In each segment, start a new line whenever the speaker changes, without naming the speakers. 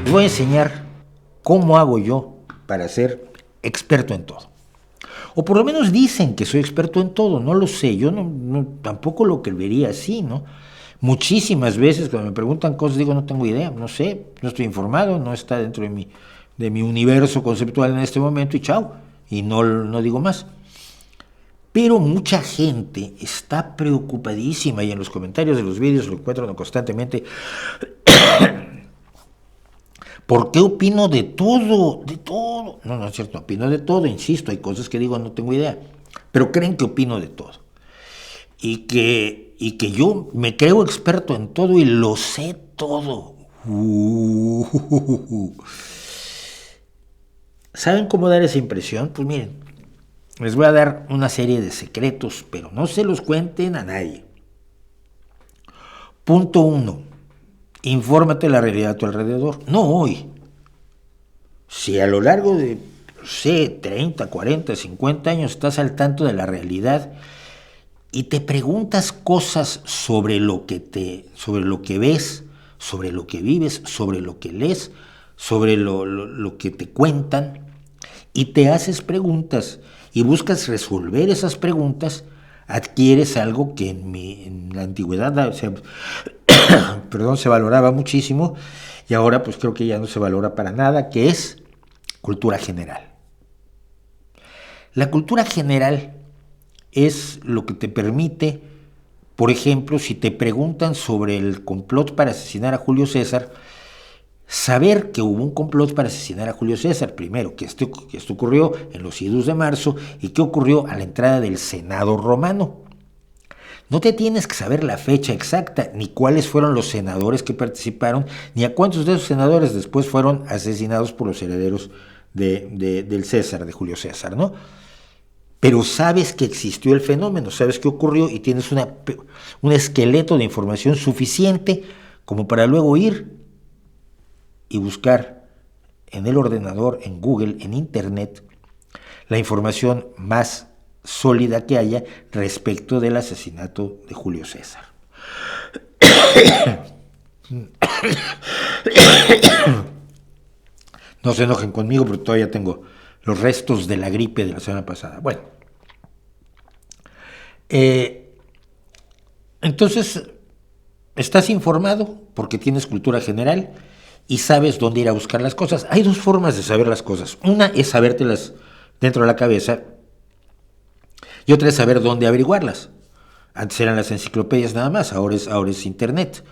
Les voy a enseñar cómo hago yo para ser experto en todo. O por lo menos dicen que soy experto en todo, no lo sé, yo tampoco lo que vería así, ¿no? Muchísimas veces cuando me preguntan cosas digo no tengo idea, no sé, no estoy informado, no está dentro de mi universo conceptual en este momento y chao, y no digo más. Pero mucha gente está preocupadísima y en los comentarios de los vídeos lo encuentro constantemente. ¿Por qué opino de todo? De todo. No, no es cierto, opino de todo, insisto, hay cosas que digo no tengo idea, pero creen que opino de todo. Y que yo me creo experto en todo y lo sé todo. ¿Saben cómo dar esa impresión? Pues miren, les voy a dar una serie de secretos, pero no se los cuenten a nadie. Punto 1. Infórmate la realidad a tu alrededor. No hoy. Si a lo largo de, no sé, 30, 40, 50 años estás al tanto de la realidad y te preguntas cosas sobre lo que ves, sobre lo que vives, sobre lo que lees, sobre lo que te cuentan, y te haces preguntas y buscas resolver esas preguntas, adquieres algo que en la antigüedad se valoraba muchísimo y ahora pues creo que ya no se valora para nada, que es cultura general. La cultura general es lo que te permite, por ejemplo, si te preguntan sobre el complot para asesinar a Julio César, saber que hubo un complot para asesinar a Julio César, primero, que esto ocurrió en los idus de marzo y que ocurrió a la entrada del Senado romano. No te tienes que saber la fecha exacta, ni cuáles fueron los senadores que participaron, ni a cuántos de esos senadores después fueron asesinados por los herederos del César, de Julio César, ¿no? Pero sabes que existió el fenómeno, sabes que ocurrió y tienes un esqueleto de información suficiente como para luego ir y buscar en el ordenador, en Google, en Internet, la información más sólida que haya respecto del asesinato de Julio César. No se enojen conmigo porque todavía tengo los restos de la gripe de la semana pasada. Bueno, entonces estás informado porque tienes cultura general y sabes dónde ir a buscar las cosas. Hay dos formas de saber las cosas. Una es sabértelas dentro de la cabeza y otra es saber dónde averiguarlas. Antes eran las enciclopedias nada más, ahora es Internet.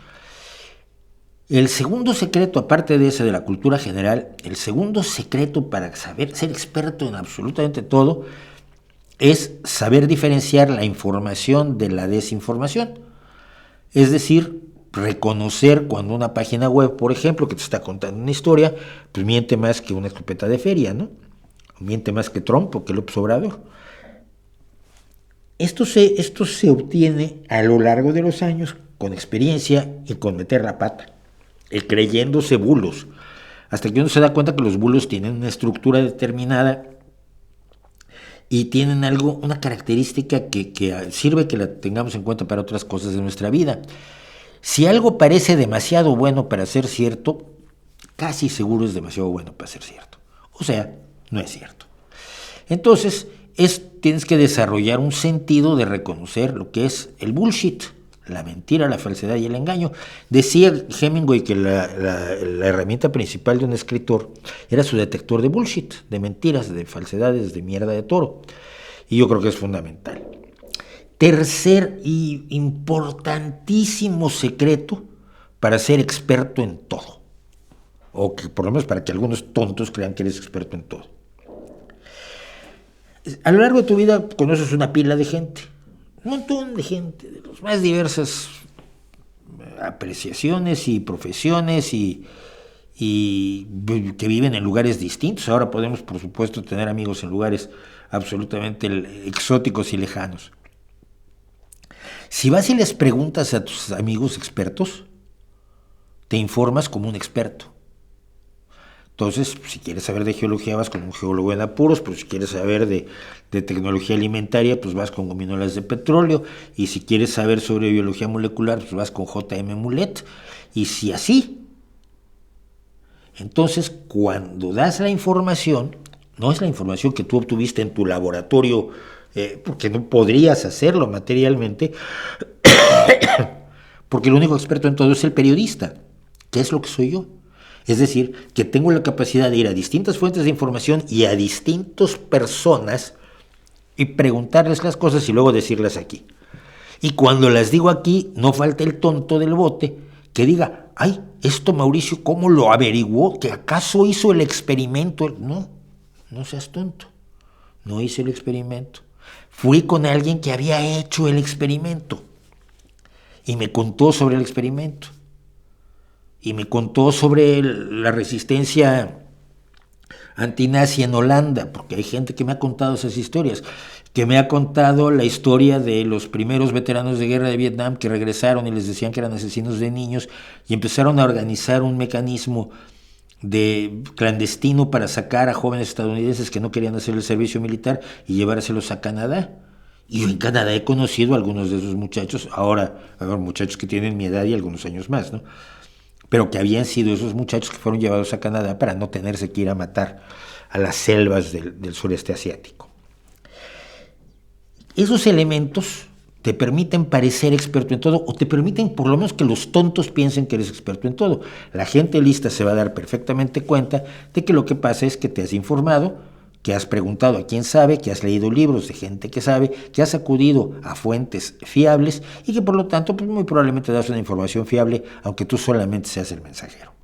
El segundo secreto, aparte de ese de la cultura general, el segundo secreto para saber ser experto en absolutamente todo es saber diferenciar la información de la desinformación. Es decir, reconocer cuando una página web, por ejemplo, que te está contando una historia, pues miente más que una escopeta de feria, ¿no? Miente más que Trump o que López Obrador. Esto se obtiene a lo largo de los años con experiencia y con meter la pata, creyéndose bulos, hasta que uno se da cuenta que los bulos tienen una estructura determinada y tienen una característica que sirve que la tengamos en cuenta para otras cosas de nuestra vida. Si algo parece demasiado bueno para ser cierto, casi seguro es demasiado bueno para ser cierto. O sea, no es cierto. Entonces, tienes que desarrollar un sentido de reconocer lo que es el bullshit, la mentira, la falsedad y el engaño. Decía Hemingway que la herramienta principal de un escritor era su detector de bullshit, de mentiras, de falsedades, de mierda de toro. Y yo creo que es fundamental. Tercer y importantísimo secreto para ser experto en todo. O que por lo menos para que algunos tontos crean que eres experto en todo. A lo largo de tu vida conoces una pila de gente, un montón de gente, de las más diversas apreciaciones y profesiones y que viven en lugares distintos. Ahora podemos, por supuesto, tener amigos en lugares absolutamente exóticos y lejanos. Si vas y les preguntas a tus amigos expertos, te informas como un experto. Entonces, si quieres saber de geología, vas con un geólogo en apuros, pero si quieres saber de tecnología alimentaria, pues vas con gominolas de petróleo, y si quieres saber sobre biología molecular, pues vas con J.M. Mulet, y si así. Entonces, cuando das la información, no es la información que tú obtuviste en tu laboratorio, porque no podrías hacerlo materialmente, porque el único experto en todo es el periodista, que es lo que soy yo. Es decir, que tengo la capacidad de ir a distintas fuentes de información y a distintas personas y preguntarles las cosas y luego decirlas aquí. Y cuando las digo aquí, no falta el tonto del bote que diga, ay, esto Mauricio, ¿cómo lo averiguó? ¿Que acaso hizo el experimento? No, no seas tonto. No hice el experimento. Fui con alguien que había hecho el experimento y me contó sobre el experimento. Y me contó sobre la resistencia antinazi en Holanda, porque hay gente que me ha contado esas historias, que me ha contado la historia de los primeros veteranos de guerra de Vietnam que regresaron y les decían que eran asesinos de niños y empezaron a organizar un mecanismo de clandestino para sacar a jóvenes estadounidenses que no querían hacer el servicio militar y llevárselos a Canadá. Y yo en Canadá he conocido a algunos de esos muchachos, ahora muchachos que tienen mi edad y algunos años más, ¿no? Pero que habían sido esos muchachos que fueron llevados a Canadá para no tenerse que ir a matar a las selvas del sureste asiático. Esos elementos te permiten parecer experto en todo, o te permiten por lo menos que los tontos piensen que eres experto en todo. La gente lista se va a dar perfectamente cuenta de que lo que pasa es que te has informado, que has preguntado a quién sabe, que has leído libros de gente que sabe, que has acudido a fuentes fiables y que por lo tanto pues muy probablemente das una información fiable, aunque tú solamente seas el mensajero.